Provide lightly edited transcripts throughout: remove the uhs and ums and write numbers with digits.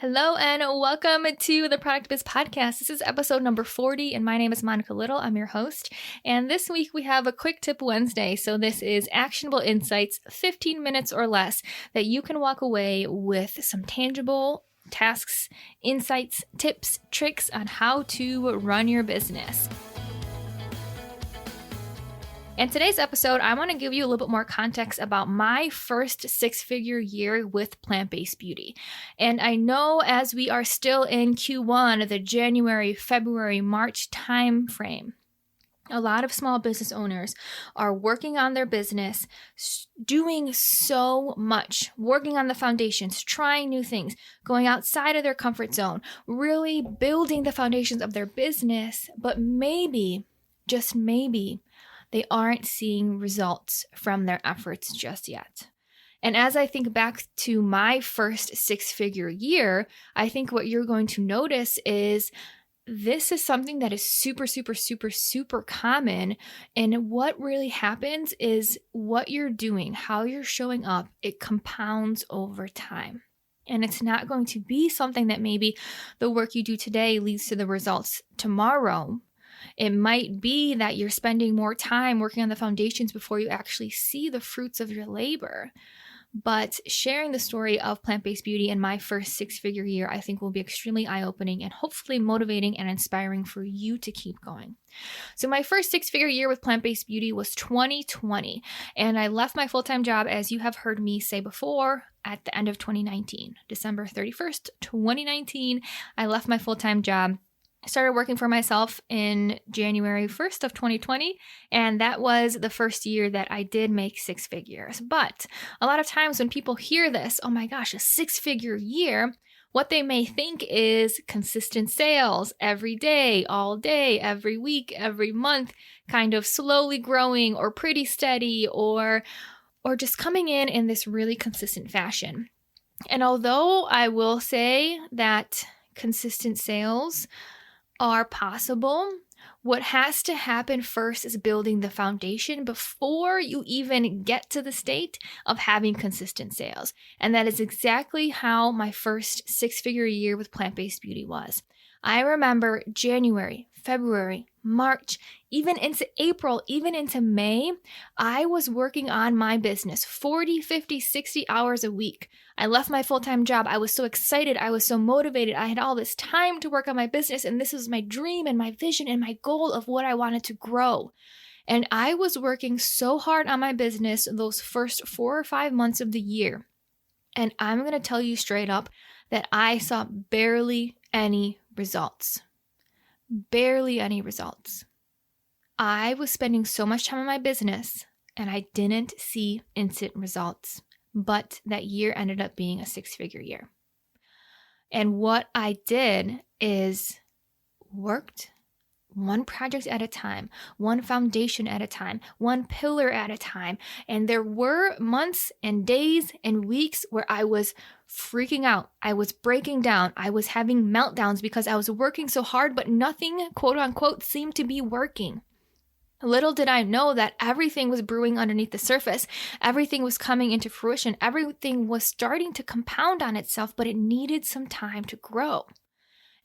Hello and welcome to the Product Biz Podcast. This is episode number 40 and my name is Monica Little. I'm your host. And this week we have a Quick Tip Wednesday. So this is actionable insights, 15 minutes or less that you can walk away with some tangible tasks, insights, tips, tricks on how to run your business. In today's episode, I want to give you a little bit more context about my first six-figure year with Plant-Based Beauty. And I know as we are still in Q1, the January, February, March timeframe, a lot of small business owners are working on their business, doing so much, working on the foundations, trying new things, going outside of their comfort zone, really building the foundations of their business, but maybe, just maybe, they aren't seeing results from their efforts just yet. And as I think back to my first six-figure year, I think what you're going to notice is this is something that is super, super, super, super common. And what really happens is what you're doing, how you're showing up, it compounds over time. And it's not going to be something that maybe the work you do today leads to the results tomorrow. It might be that you're spending more time working on the foundations before you actually see the fruits of your labor. But sharing the story of Plant-Based Beauty in my first six-figure year, I think will be extremely eye-opening and hopefully motivating and inspiring for you to keep going. So my first six-figure year with Plant-Based Beauty was 2020, and I left my full-time job, as you have heard me say before, at the end of 2019. December 31st, 2019, I left my full-time job. I started working for myself in January 1st of 2020, and that was the first year that I did make six figures. But a lot of times when people hear this, oh my gosh, a six-figure year, what they may think is consistent sales every day, all day, every week, every month, kind of slowly growing or pretty steady or just coming in this really consistent fashion. And although I will say that consistent sales are possible, what has to happen first is building the foundation before you even get to the state of having consistent sales. And that is exactly how my first six-figure year with Plant-Based Beauty was. I remember January, February, March, even into April, even into May, I was working on my business 40, 50, 60 hours a week. I left my full-time job. I was so excited. I was so motivated. I had all this time to work on my business, and this was my dream and my vision and my goal of what I wanted to grow. And I was working so hard on my business those first 4 or 5 months of the year. And I'm going to tell you straight up that I saw barely any results. Barely any results. I was spending so much time on my business and I didn't see instant results, but that year ended up being a six-figure year. And what I did is worked one project at a time, one foundation at a time, one pillar at a time. And there were months and days and weeks where I was freaking out. I was breaking down. I was having meltdowns because I was working so hard, but nothing, quote unquote, seemed to be working. Little did I know that everything was brewing underneath the surface. Everything was coming into fruition. Everything was starting to compound on itself, but it needed some time to grow.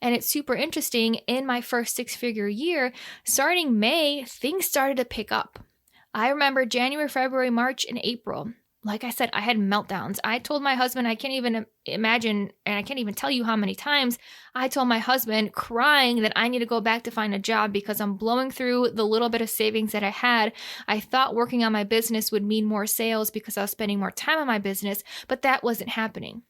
And it's super interesting, in my first six-figure year, starting May, things started to pick up. I remember January, February, March, and April. Like I said, I had meltdowns. I told my husband, I can't even imagine, and I can't even tell you how many times I told my husband, crying, that I need to go back to find a job because I'm blowing through the little bit of savings that I had. I thought working on my business would mean more sales because I was spending more time on my business, but that wasn't happening.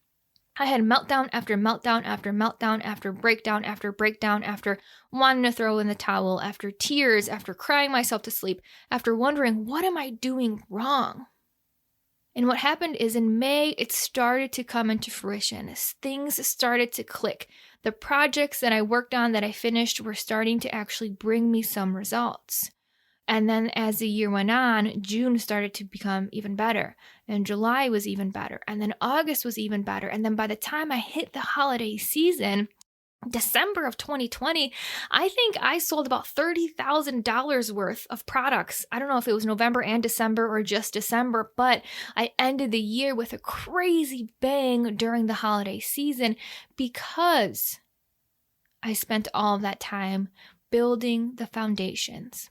I had meltdown after meltdown after meltdown after breakdown after breakdown after wanting to throw in the towel, after tears, after crying myself to sleep, after wondering, what am I doing wrong? And what happened is in May, it started to come into fruition. As things started to click. The projects that I worked on that I finished were starting to actually bring me some results. And then as the year went on, June started to become even better. And July was even better. And then August was even better. And then by the time I hit the holiday season, December of 2020, I think I sold about $30,000 worth of products. I don't know if it was November and December or just December, but I ended the year with a crazy bang during the holiday season because I spent all of that time building the foundations.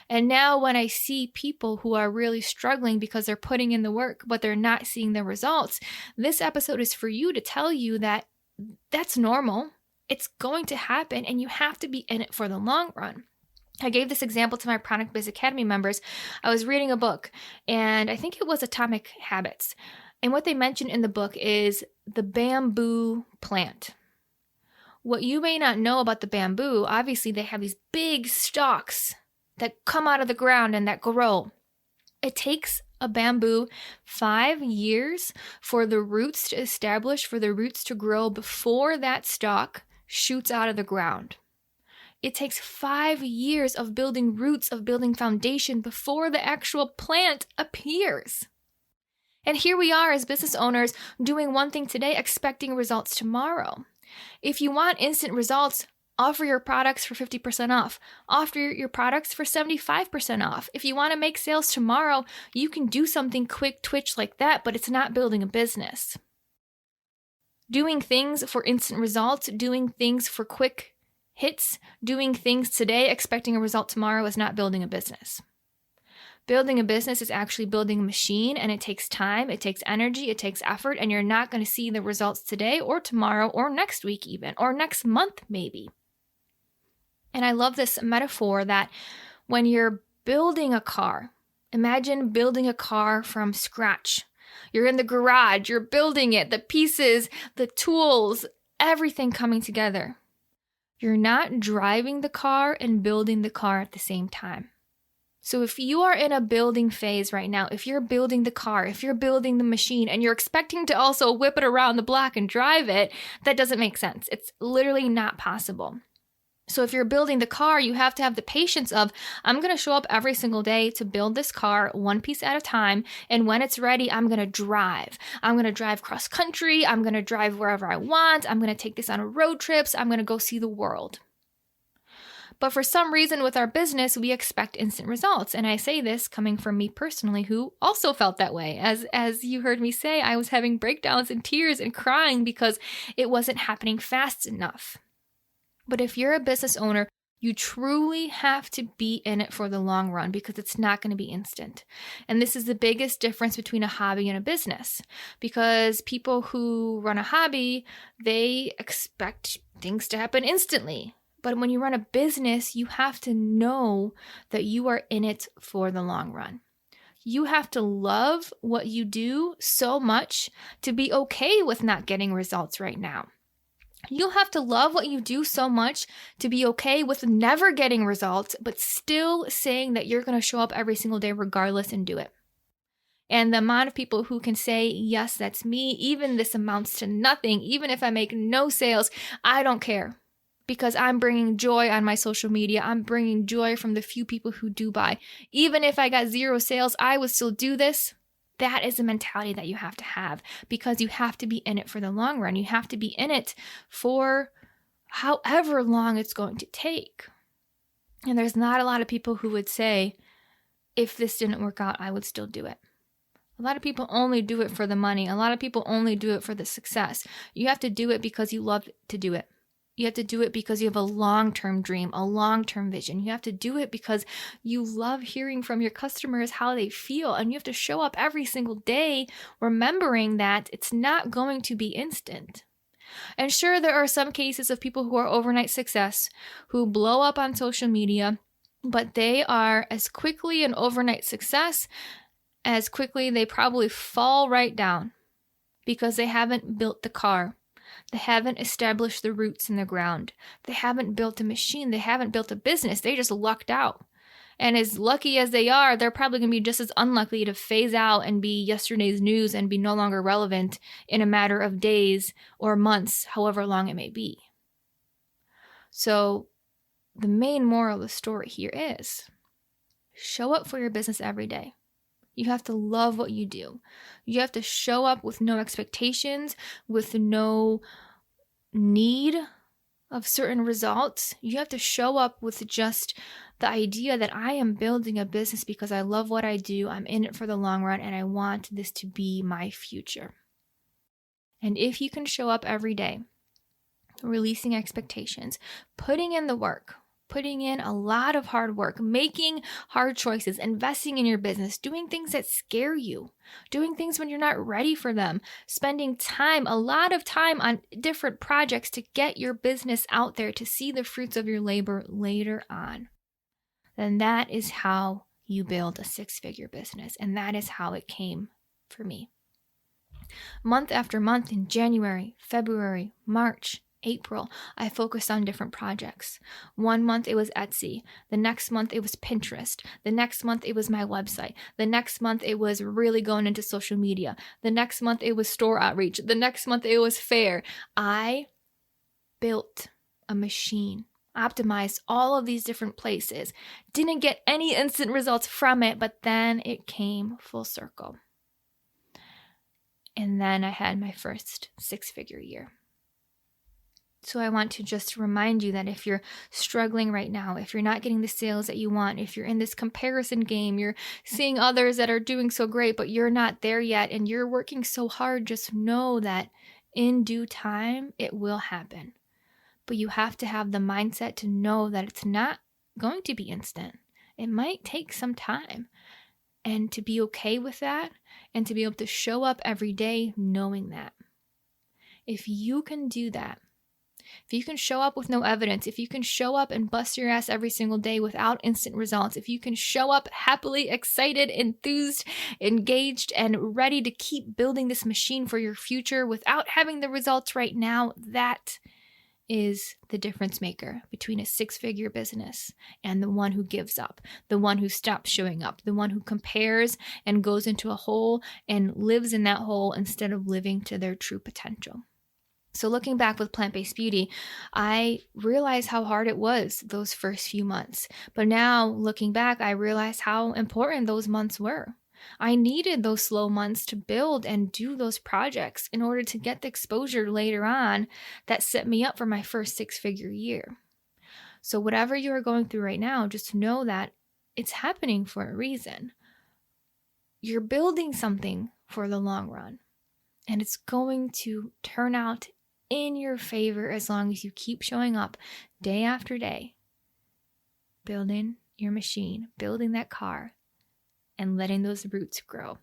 And now when I see people who are really struggling because they're putting in the work, but they're not seeing the results, this episode is for you to tell you that that's normal. It's going to happen, and you have to be in it for the long run. I gave this example to my Pranic Biz Academy members. I was reading a book, and I think it was Atomic Habits. And what they mentioned in the book is the bamboo plant. What you may not know about the bamboo, obviously they have these big stalks that come out of the ground and that grow. It takes a bamboo 5 years for the roots to establish, for the roots to grow before that stalk shoots out of the ground. It takes 5 years of building roots, of building foundation before the actual plant appears. And here we are as business owners doing one thing today, expecting results tomorrow. If you want instant results, offer your products for 50% off. Offer your products for 75% off. If you want to make sales tomorrow, you can do something quick twitch like that, but it's not building a business. Doing things for instant results, doing things for quick hits, doing things today, expecting a result tomorrow is not building a business. Building a business is actually building a machine, and it takes time, it takes energy, it takes effort, and you're not going to see the results today or tomorrow or next week even, or next month maybe. And I love this metaphor that when you're building a car, imagine building a car from scratch. You're in the garage, you're building it, the pieces, the tools, everything coming together. You're not driving the car and building the car at the same time. So if you are in a building phase right now, if you're building the car, if you're building the machine, and you're expecting to also whip it around the block and drive it, that doesn't make sense. It's literally not possible. So if you're building the car, you have to have the patience of, I'm going to show up every single day to build this car one piece at a time. And when it's ready, I'm going to drive. I'm going to drive cross country. I'm going to drive wherever I want. I'm going to take this on road trips. I'm going to go see the world. But for some reason with our business, we expect instant results. And I say this coming from me personally, who also felt that way. As you heard me say, I was having breakdowns and tears and crying because it wasn't happening fast enough. But if you're a business owner, you truly have to be in it for the long run because it's not going to be instant. And this is the biggest difference between a hobby and a business. Because people who run a hobby, they expect things to happen instantly. But when you run a business, you have to know that you are in it for the long run. You have to love what you do so much to be okay with not getting results right now. You'll have to love what you do so much to be okay with never getting results, but still saying that you're going to show up every single day regardless and do it. And the amount of people who can say, yes, that's me, even this amounts to nothing, even if I make no sales, I don't care. Because I'm bringing joy on my social media. I'm bringing joy from the few people who do buy. Even if I got 0 sales, I would still do this. That is a mentality that you have to have because you have to be in it for the long run. You have to be in it for however long it's going to take. And there's not a lot of people who would say, if this didn't work out, I would still do it. A lot of people only do it for the money. A lot of people only do it for the success. You have to do it because you love to do it. You have to do it because you have a long-term dream, a long-term vision. You have to do it because you love hearing from your customers how they feel. And you have to show up every single day remembering that it's not going to be instant. And sure, there are some cases of people who are overnight success, who blow up on social media, but they are as quickly an overnight success as quickly they probably fall right down because they haven't built the car. They haven't established the roots in the ground. They haven't built a machine. They haven't built a business. They just lucked out. And as lucky as they are, they're probably going to be just as unlucky to phase out and be yesterday's news and be no longer relevant in a matter of days or months, however long it may be. So the main moral of the story here is show up for your business every day. You have to love what you do. You have to show up with no expectations, with no need of certain results, you have to show up with just the idea that I am building a business because I love what I do, I'm in it for the long run, and I want this to be my future. And if you can show up every day, releasing expectations, putting in the work, putting in a lot of hard work, making hard choices, investing in your business, doing things that scare you, doing things when you're not ready for them, spending time, a lot of time on different projects to get your business out there, to see the fruits of your labor later on, then that is how you build a six-figure business. And that is how it came for me. Month after month in January, February, March, April, I focused on different projects. One month it was Etsy. The next month it was Pinterest. The next month it was my website. The next month it was really going into social media. The next month it was store outreach. The next month it was fair. I built a machine, optimized all of these different places. Didn't get any instant results from it, but then it came full circle. And then I had my first six-figure year. So I want to just remind you that if you're struggling right now, if you're not getting the sales that you want, if you're in this comparison game, you're seeing others that are doing so great, but you're not there yet, and you're working so hard, just know that in due time, it will happen. But you have to have the mindset to know that it's not going to be instant. It might take some time. And to be okay with that, and to be able to show up every day knowing that. If you can do that, if you can show up with no evidence, if you can show up and bust your ass every single day without instant results, if you can show up happily, excited, enthused, engaged, and ready to keep building this machine for your future without having the results right now, that is the difference maker between a six-figure business and the one who gives up, the one who stops showing up, the one who compares and goes into a hole and lives in that hole instead of living to their true potential. So looking back with Plant-Based Beauty, I realized how hard it was those first few months. But now looking back, I realized how important those months were. I needed those slow months to build and do those projects in order to get the exposure later on that set me up for my first six-figure year. So whatever you are going through right now, just know that it's happening for a reason. You're building something for the long run, and it's going to turn out in your favor as long as you keep showing up day after day, building your machine, building that car, and letting those roots grow.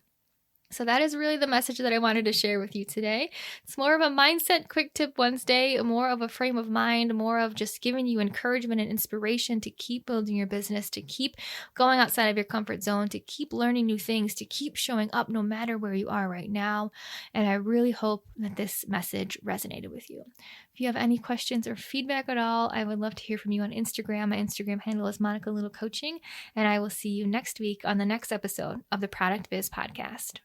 So that is really the message that I wanted to share with you today. It's more of a mindset quick tip Wednesday, more of a frame of mind, more of just giving you encouragement and inspiration to keep building your business, to keep going outside of your comfort zone, to keep learning new things, to keep showing up no matter where you are right now. And I really hope that this message resonated with you. If you have any questions or feedback at all, I would love to hear from you on Instagram. My Instagram handle is Monica Little Coaching, and I will see you next week on the next episode of the Product Biz Podcast.